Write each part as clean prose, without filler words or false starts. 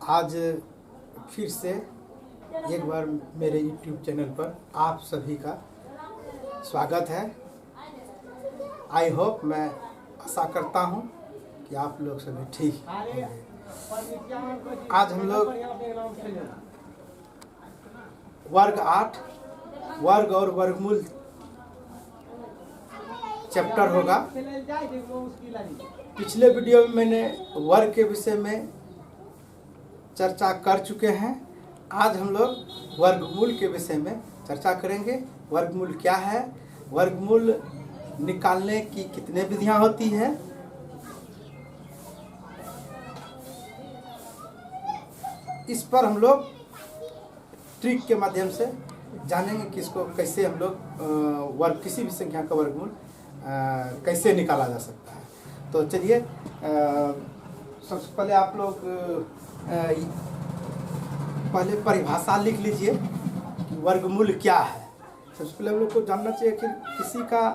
आज फिर से एक बार मेरे YouTube चैनल पर आप सभी का स्वागत है। आई होप, मैं आशा करता हूँ कि आप लोग सभी ठीक होंगे। आज हम लोग वर्ग 8 वर्ग और वर्गमूल चैप्टर होगा। पिछले वीडियो में मैंने वर्ग के विषय में चर्चा कर चुके हैं। आज हम लोग वर्गमूल के विषय में चर्चा करेंगे। वर्गमूल क्या है, वर्गमूल निकालने की कितने विधियां होती हैं, इस पर हम लोग ट्रिक के माध्यम से जानेंगे कि इसको कैसे हम लोग वर्ग किसी भी संख्या का वर्गमूल कैसे निकाला जा सकता है। तो चलिए, सबसे पहले आप लोग पहले परिभाषा लिख लीजिए कि वर्गमूल क्या है। सबसे पहले हम लोग को जानना चाहिए कि किसी का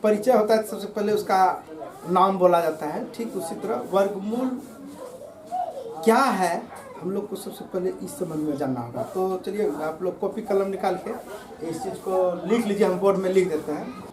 परिचय होता है, सबसे पहले उसका नाम बोला जाता है। ठीक उसी तरह वर्गमूल क्या है हम लोग को सबसे पहले इस संबंध में जानना होगा। तो चलिए, आप लोग कॉपी कलम निकाल के इस चीज़ को लिख लीजिए। हम बोर्ड में लिख देते हैं।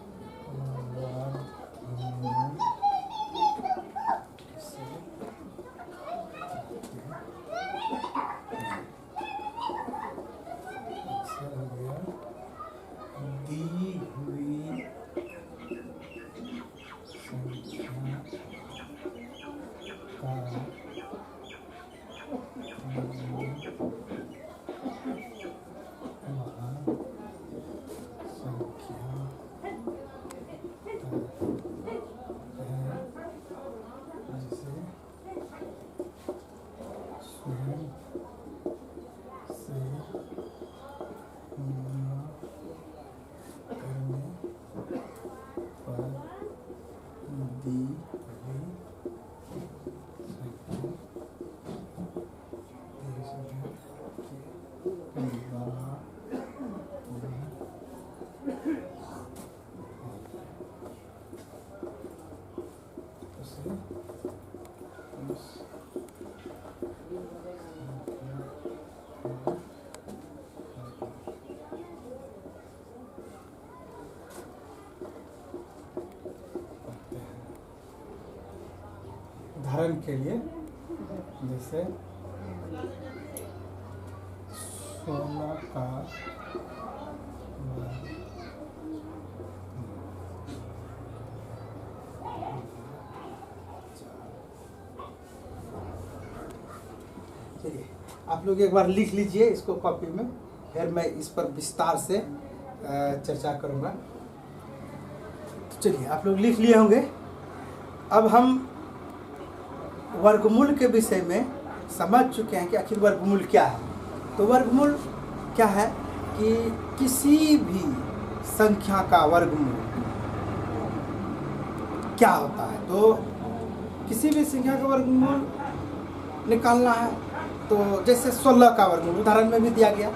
उदाहरण के लिए जैसे 16 का चलिए, आप लोग एक बार लिख लीजिए इसको कॉपी में, फिर मैं इस पर विस्तार से चर्चा करूंगा। तो चलिए, आप लोग लिख लिए होंगे। अब हम वर्गमूल के विषय में समझ चुके हैं कि आखिर वर्गमूल क्या है। तो वर्गमूल क्या है कि किसी भी संख्या का वर्गमूल क्या होता है। तो किसी भी संख्या का वर्गमूल निकालना है, तो जैसे 16 का वर्गमूल उदाहरण में भी दिया गया,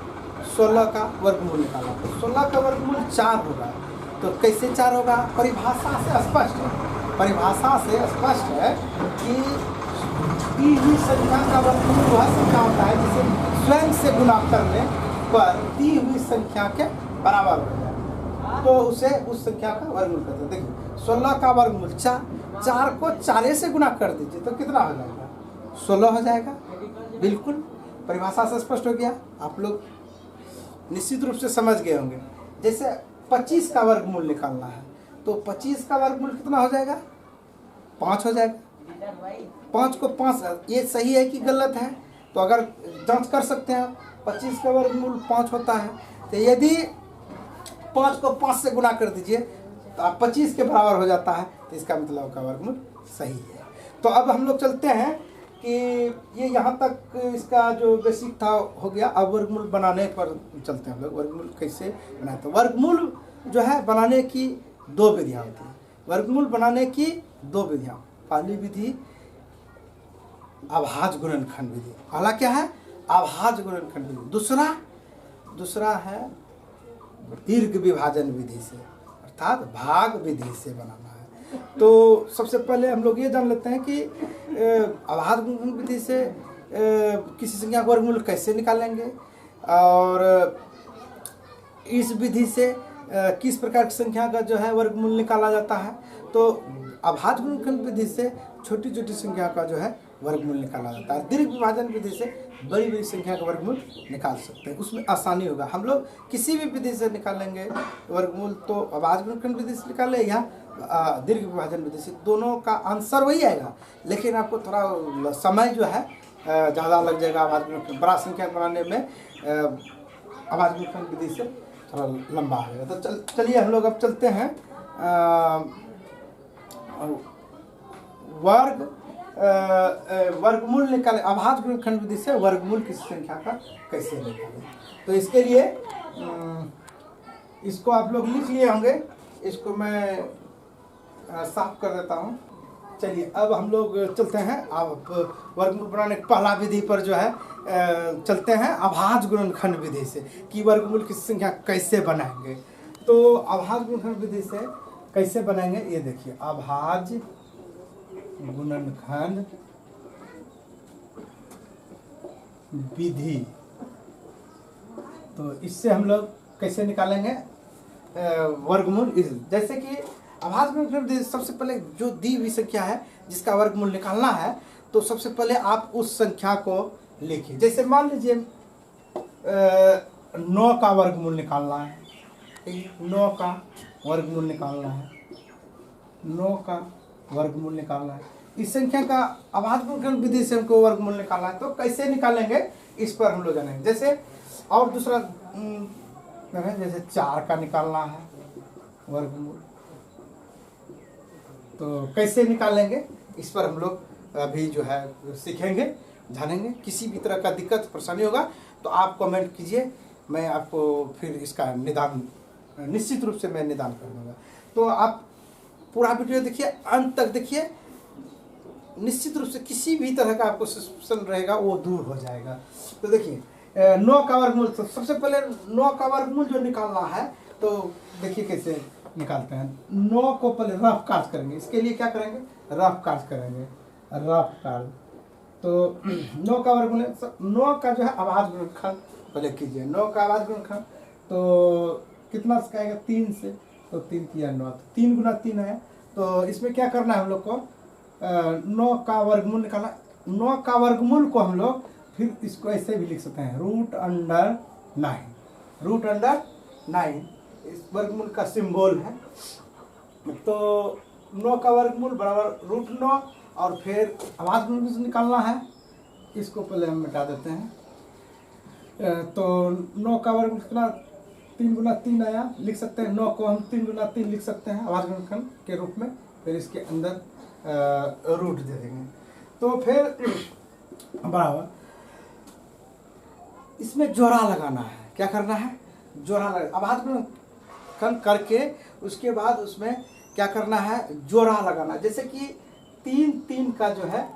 16 का वर्गमूल निकालना। तो 16 का वर्गमूल 4 होगा। तो कैसे 4 होगा? परिभाषा से स्पष्ट है। परिभाषा से स्पष्ट है कि दी हुई संख्या का वर्गमूल वह संख्या होता है जिसे स्वयं से गुणा करने पर दी हुई संख्या के बराबर हो जाए, तो उसे उस संख्या का वर्गमूल कहते हैं। देखिए, 16 का वर्गमूल 4 को 4 से गुणा कर दीजिए तो कितना हो जाएगा? 16 हो जाएगा। बिल्कुल, परिभाषा से स्पष्ट हो गया। आप लोग निश्चित रूप से समझ गए होंगे। जैसे 25 का वर्गमूल निकालना है, तो 25 का वर्गमूल कितना हो जाएगा? 5 हो जाएगा। 5 को 5, ये सही है कि गलत है? तो अगर जांच कर सकते हैं आप, 25 का वर्गमूल 5 होता है। तो यदि 5 को 5 से गुणा कर दीजिए तो आप 25 के बराबर हो जाता है, तो इसका मतलब का वर्गमूल सही है। तो अब हम लोग चलते हैं कि ये यहाँ तक इसका जो बेसिक था हो गया। अब वर्गमूल बनाने पर चलते हैं हम लोग। वर्गमूल कैसे बनाए? तो वर्गमूल जो है बनाने की 2 विधियाँ होती हैं। वर्गमूल बनाने की 2 विधियाँ। पहली विधि अभाज्य गुणनखंड विधि। पहला क्या है? अभाज्य गुणनखंड विधि। दूसरा है दीर्घ विभाजन विधि से, अर्थात भाग विधि से बनाना है। तो सबसे पहले हम लोग ये जान लेते हैं कि अभाज्य गुणनखंड विधि से किसी संख्या का वर्गमूल कैसे निकालेंगे और इस विधि से किस प्रकार की संख्या का जो है वर्गमूल निकाला जाता है। तो अभाज्य गुणनखंड विधि से छोटी छोटी संख्या का जो है वर्गमूल निकाला जाता है। दीर्घ विभाजन विधि से बड़ी बड़ी संख्या का वर्गमूल निकाल सकते हैं, उसमें आसानी होगा। हम लोग किसी भी विधि से निकालेंगे वर्गमूल, तो अभाज्य गुणनखंड विधि से निकाले या दीर्घ विभाजन विधि से, दोनों का आंसर वही आएगा, लेकिन आपको थोड़ा समय जो है ज़्यादा लग जाएगा। अभाज्य गुणनखंड बड़ा संख्या बनाने में अभाज्य गुणनखंड विधि से थोड़ा लंबा है। तो चलिए हम लोग अब चलते हैं वर्गमूल निकाले। अभाज्य गुणनखंड विधि से वर्गमूल किसी संख्या का कैसे निकालें। तो इसके लिए इसको आप लोग लिख लिए होंगे, इसको मैं साफ कर देता हूँ। चलिए अब हम लोग चलते हैं अब वर्गमूल बनाने की पहला विधि पर जो है चलते हैं अभाज्य गुणनखंड विधि से कि वर्गमूल की संख्या कैसे बनाएंगे। तो अभाज्य गुणनखंड विधि से कैसे बनाएंगे ये देखिए। अभाज्य गुणनखंड विधि, तो इससे हम लोग कैसे निकालेंगे वर्गमूल। जैसे कि अभाज्य गुणनखंड विधि सबसे पहले जो दी हुई संख्या है जिसका वर्गमूल निकालना है, तो सबसे पहले आप उस संख्या को लिखिए। जैसे मान लीजिए 9 का वर्गमूल निकालना है, 9 का वर्गमूल निकालना है, 9 का वर्गमूल निकालना है। इस संख्या का अभाज्य गुणनखंड विधि से हमको वर्गमूल निकालना है, तो कैसे निकालेंगे इस पर हम लोग जानेंगे। जैसे और दूसरा जैसे 4 का निकालना है वर्गमूल, तो कैसे निकालेंगे इस पर हम लोग अभी जो है सीखेंगे, जानेंगे। किसी भी तरह का दिक्कत परेशानी होगा तो आप कमेंट कीजिए, मैं आपको फिर इसका निदान निश्चित रूप से मैं निदान कर दूँगा। तो आप पूरा वीडियो देखिए, अंत तक देखिए, निश्चित रूप से किसी भी तरह का आपको सस्पेंशन रहेगा वो दूर हो जाएगा। तो देखिए 9 का वर्गमूल, तो सबसे पहले 9 का वर्गमूल जो निकालना है, तो देखिए कैसे निकालते हैं। 9 को पहले रफ काज करेंगे, इसके लिए क्या करेंगे, रफ काज करेंगे, रफ काज। तो 9 का वर्गमूल, 9 का जो है अभाज्य गुणनखंड पहले कीजिए। 9 का अभाज्य गुणनखंड तो कितना से आएगा, 3 से, तो 3 किया 9, तो 3 गुना 3 है। तो इसमें क्या करना है हम लोग को, 9 का वर्गमूल निकालना। 9 का वर्गमूल को हम लोग फिर इसको ऐसे भी लिख सकते हैं, √9, √9 इस वर्गमूल का सिंबल है। तो 9 का वर्गमूल बराबर √9, और फिर अभाज्य गुणनखंड निकालना है, इसको पहले हम मिटा देते हैं। तो 9 का वर्गमूल कितना, 3 गुना 3 आया, लिख सकते हैं। 9 को हम 3 गुना 3 लिख सकते हैं अभाज्य गुणनखंड के रूप में, फिर इसके अंदर रूट दे देंगे। तो फिर बराबर इसमें जोड़ा लगाना है। क्या करना है, जोड़ा लगा, अभाज्य गुणनखंड करके उसके बाद उसमें क्या करना है, जोड़ा लगाना। जैसे कि 3 का जो है,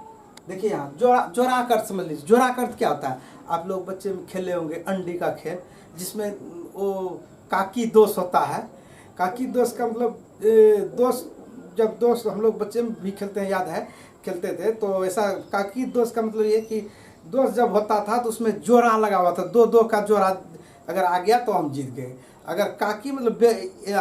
देखिए यहाँ जोड़ा कर समझ लीजिए। जोड़ा कर क्या होता है, आप लोग बच्चे में खेले होंगे अंडी का खेल, जिसमें वो काकी दोष होता है। काकी दोष का मतलब दोस्त, जब दोस्त हम लोग बच्चे में भी खेलते हैं, याद है खेलते थे, तो ऐसा काकी दोष का मतलब ये कि दोस्त जब होता था तो उसमें जोड़ा लगा हुआ था, 2-2 का जोड़ा अगर आ गया तो हम जीत गए। अगर काकी मतलब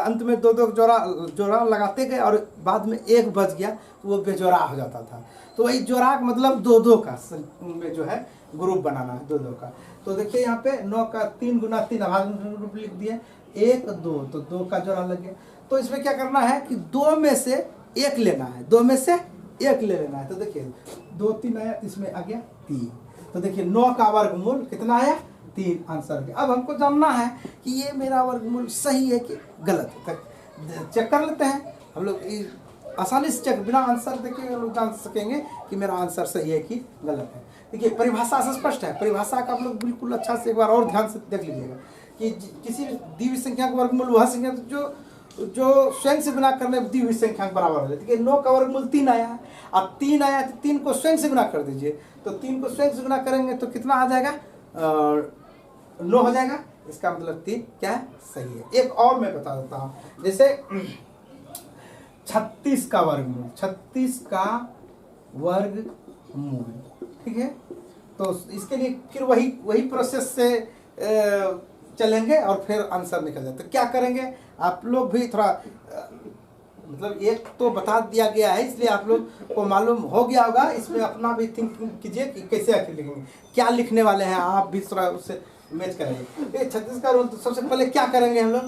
अंत में 2-2 जोड़ा लगाते गए और बाद में 1 बच गया तो वो बेजोड़ा हो जाता था। तो वही जोड़ा का मतलब 2-2 का में जो है ग्रुप बनाना है, 2-2 का। तो देखिए यहाँ पे 9 का 3 गुना 3 अभाज्य गुणनखंड ग्रुप लिख दिए, 1 2, तो 2 का जोड़ा लग गया। तो इसमें क्या करना है कि 2 में से 1 लेना है, 2 में से 1 ले लेना है। तो देखिए 2 3 आया, इसमें आ गया 3। तो देखिए 9 का वर्गमूल कितना आया, 3 आंसर के। अब हमको जानना है कि ये मेरा वर्गमूल सही है कि गलत है, चेक कर लेते हैं हम लोग। आसानी से चेक, बिना आंसर देखे हम लोग जान सकेंगे कि मेरा आंसर सही है कि गलत है। देखिए परिभाषा से स्पष्ट है, परिभाषा का आप लोग बिल्कुल अच्छा से एक बार और ध्यान से देख लीजिएगा कि किसी दी हुई संख्या का वर्गमूल वह संख्या जो स्वयं से गुना करने दी हुई संख्या के बराबर हो जाती है। 9 का वर्गमूल 3 आया है, अब 3 आया तो 3 को स्वयं से गुना कर दीजिए। तो 3 को स्वयं से गुना करेंगे तो कितना आ जाएगा, 9 हो जाएगा। इसका मतलब 3 क्या है, सही है। एक और मैं बता देता हूँ, जैसे 36 का वर्गमूल, 36 का वर्गमूल, ठीक है। तो इसके लिए फिर वही प्रोसेस से चलेंगे और फिर आंसर निकल जाए। तो क्या करेंगे आप लोग भी थोड़ा मतलब एक तो बता दिया गया है, इसलिए आप लोग को मालूम हो गया होगा। इसमें अपना भी थिंक कीजिए कि कैसे आखिर लिखेंगे, क्या लिखने वाले हैं, आप भी थोड़ा उससे मैच करेंगे। 36 का रूल, तो सबसे पहले क्या करेंगे हम लोग,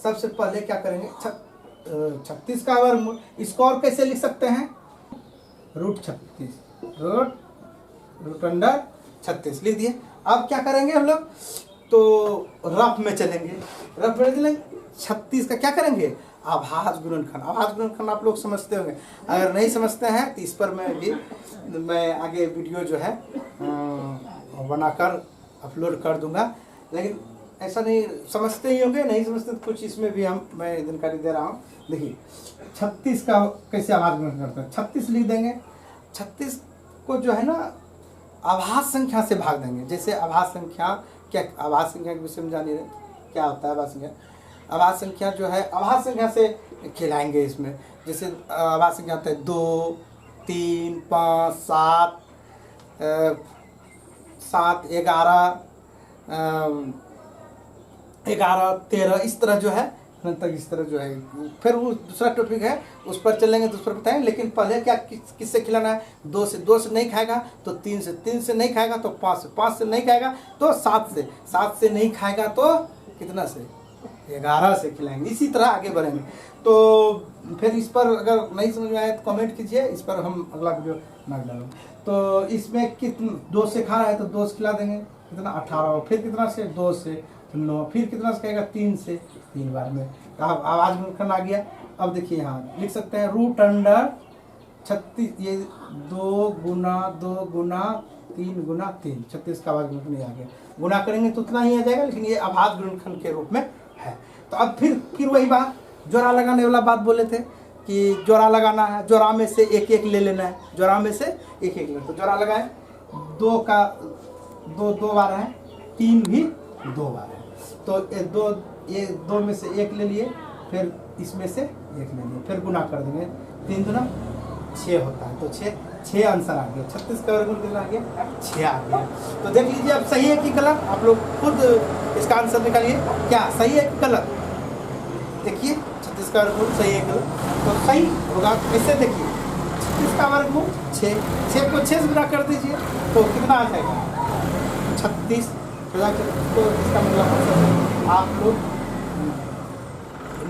सबसे पहले क्या करेंगे 36 का वर्गमूल, इसको और कैसे लिख सकते हैं, √36, रूट अंडर 36 लिख दिए। अब क्या करेंगे हम लोग, तो रफ में चलेंगे, 36 का क्या करेंगे, आभास गुणनखंड। आभास गुणनखंड आप लोग समझते होंगे, अगर नहीं समझते हैं तो इस पर मैं आगे वीडियो जो है बनाकर अपलोड कर दूंगा। लेकिन ऐसा नहीं समझते ही होंगे, नहीं समझते तो कुछ इसमें भी मैं जानकारी दे रहा हूँ। देखिए 36 का कैसे आभास गुणन करते हैं, 36 लिख देंगे। 36 को जो है ना आभास संख्या से भाग देंगे। जैसे आभास संख्या, क्या आभास संख्या के विषय में जानिए क्या होता है आभास संख्या। आभास संख्या जो है, आभास संख्या से खिलाएंगे इसमें। जैसे आभास संख्या होता है 2, 3, 5, 7, 11, 13, इस तरह जो है तक, इस तरह जो है। फिर वो दूसरा टॉपिक है, उस पर चलेंगे तो उस पर बताएंगे। लेकिन पहले क्या किससे खिलाना है, 2 से नहीं खाएगा तो 3 से नहीं खाएगा तो 5 से नहीं खाएगा तो 7 से नहीं खाएगा तो कितना से, 11 से खिलाएंगे। इसी तरह आगे बढ़ेंगे। तो फिर इस पर अगर नहीं समझ में आए तो कमेंट कीजिए, इस पर हम अगला वीडियो बना डालेंगे। तो इसमें कितना 2 से खा रहा है तो 2 से खिला देंगे, कितना 18, फिर कितना से 2 से 9, फिर कितना से कहेगा 3 से 3 बार में। तो अब आवाज गुणनखंड आ गया। अब देखिए यहाँ लिख सकते हैं रूट अंडर 36, ये 2 गुना 2 गुना 3 गुना 3, 36 का आवाज गुणनखंड आ गया। गुना करेंगे तो उतना ही आ जाएगा, लेकिन ये आभास गुणनखंड के रूप में है। तो अब फिर वही बात, जोड़ा लगाने वाला बात बोले थे कि जोड़ा लगाना है, जोड़ा में से एक एक ले लेना है, जोड़ा में से एक एक लेना। तो जोड़ा लगाए, 2 का 2 बार है, 3 भी 2 बार है। तो ये 2 में से 1 ले लिए, फिर इसमें से 1 ले लिए, फिर गुना कर देंगे, 3 दूना 6 होता है। तो 6 आंसर आ गया, 36 का वर्गमूल कितना आ गया, 6 आ गया। तो देख लीजिए अब सही है कि गलत, आप लोग खुद इसका आंसर निकालिए, क्या सही है कि गलत। देखिए 36 का वर्गमूल सही है गलत, तो सही होगा कैसे, देखिए 36 का वर्गमूल 6 को 6 से गुना कर दीजिए तो कितना आ जाएगा 36। तो इसका मतलब आप लोग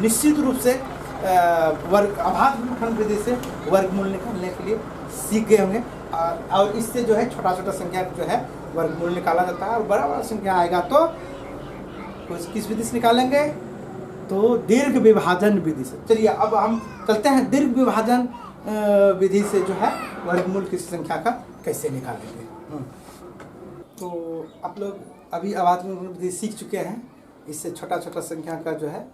निश्चित रूप से आभास गुणनखंड विधि से वर्गमूल निकालने के लिए सीख गए होंगे। और इससे जो है छोटा छोटा संख्या जो है वर्गमूल निकाला जाता है, और बड़ा बड़ा संख्या आएगा तो किस विधि से निकालेंगे, तो दीर्घ विभाजन विधि से। चलिए अब हम चलते हैं दीर्घ विभाजन विधि से जो है वर्गमूल किसी संख्या का कैसे निकालेंगे। तो आप लोग अभी आभास गुणनखंड विधि सीख चुके हैं, इससे छोटा छोटा संख्या का जो है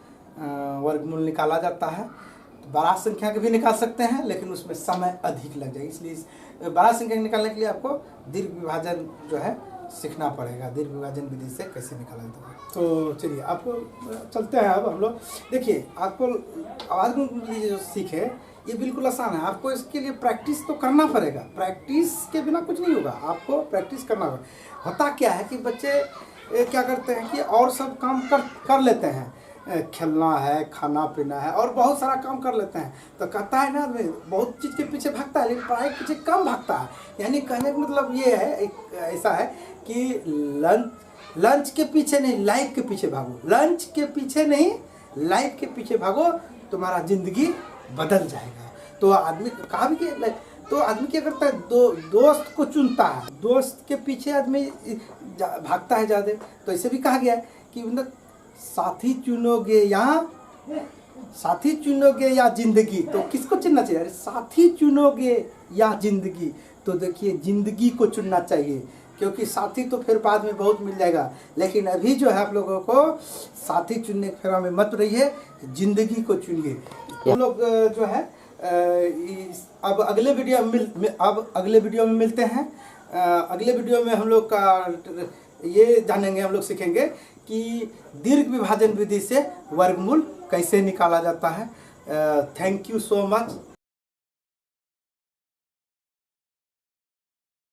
वर्गमूल निकाला जाता है। तो बड़ा संख्या के भी निकाल सकते हैं, लेकिन उसमें समय अधिक लग जाएगा, इसलिए बड़ा संख्या निकालने के लिए आपको दीर्घ विभाजन जो है सीखना पड़ेगा। दीर्घ विभाजन विधि से कैसे निकाला जाता है। तो चलिए आपको चलते हैं। अब हम लोग देखिए, आपको आभास गुणनखंड विधि जो सीखे ये बिल्कुल आसान है। आपको इसके लिए प्रैक्टिस तो करना पड़ेगा, प्रैक्टिस के बिना कुछ नहीं होगा, आपको प्रैक्टिस करना होगा। होता क्या है कि बच्चे क्या करते हैं कि और सब काम कर लेते हैं, खेलना है, खाना पीना है, और बहुत सारा काम कर लेते हैं। तो कहता है ना आदमी बहुत चीज़ के पीछे भागता है, लेकिन पढ़ाई के पीछे कम भागता है। यानी कहने का मतलब ये है, एक ऐसा है कि लंच के पीछे नहीं, लाइफ के पीछे भागो। लंच के पीछे नहीं, लाइफ के पीछे भागो, तुम्हारा जिंदगी बदल जाएगा। तो आदमी कहा भी कि तो आदमी क्या करता है, दोस्त को चुनता है, दोस्त के पीछे आदमी भागता है ज़्यादा। तो ऐसे भी कहा गया है कि मतलब साथी चुनोगे या जिंदगी, तो किसको चुनना चाहिए, अरे साथी चुनोगे या जिंदगी। तो देखिए जिंदगी को चुनना चाहिए, क्योंकि साथी तो फिर बाद में बहुत मिल जाएगा, लेकिन अभी जो है आप लोगों को साथी चुनने के फेरा में मत रहिए, जिंदगी को चुनिए। तो लोग जो है अब अगले वीडियो में मिलते हैं। अगले वीडियो में हम लोग का ये जानेंगे, हम लोग सीखेंगे कि दीर्घ विभाजन विधि से वर्गमूल कैसे निकाला जाता है। Thank you so much.